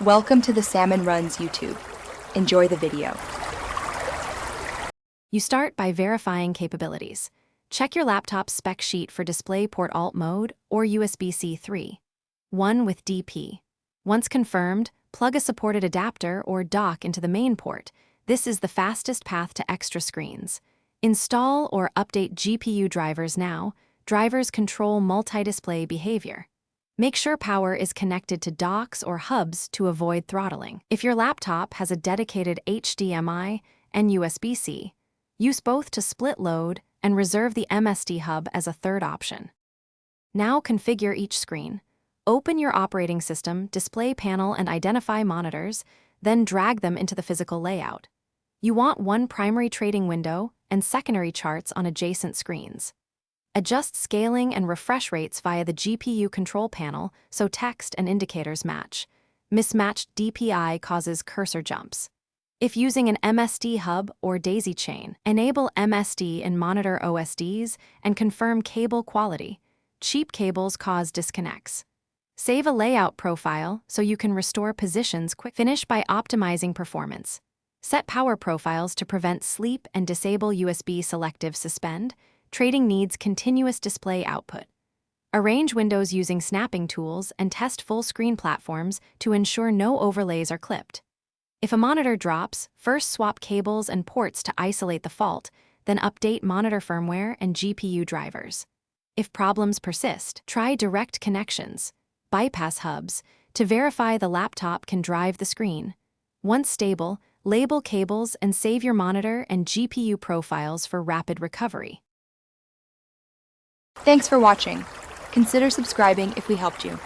Welcome to the Salmon Runs YouTube. Enjoy the video. You start by verifying capabilities. Check your laptop's spec sheet for DisplayPort Alt mode or USB-C 3.1 with DP. Once confirmed, plug a supported adapter or dock into the main port. This is the fastest path to extra screens. Install or update GPU drivers now. Drivers control multi-display behavior. Make sure power is connected to docks or hubs to avoid throttling. If your laptop has a dedicated HDMI and USB-C, use both to split load and reserve the MSD hub as a third option. Now configure each screen. Open your operating system, display panel, and identify monitors, then drag them into the physical layout. You want one primary trading window and secondary charts on adjacent screens. Adjust scaling and refresh rates via the GPU control panel so text and indicators match. Mismatched DPI causes cursor jumps. If using an MSD hub or daisy chain, enable MSD in monitor OSDs and confirm cable quality. Cheap cables cause disconnects. Save a layout profile so you can restore positions quickly. Finish by optimizing performance. Set power profiles to prevent sleep and disable USB selective suspend. Trading needs continuous display output. Arrange windows using snapping tools and test full screen platforms to ensure no overlays are clipped. If a monitor drops, first swap cables and ports to isolate the fault, then update monitor firmware and GPU drivers. If problems persist, try direct connections, bypass hubs, to verify the laptop can drive the screen. Once stable, label cables and save your monitor and GPU profiles for rapid recovery. Thanks for watching. Consider subscribing if we helped you.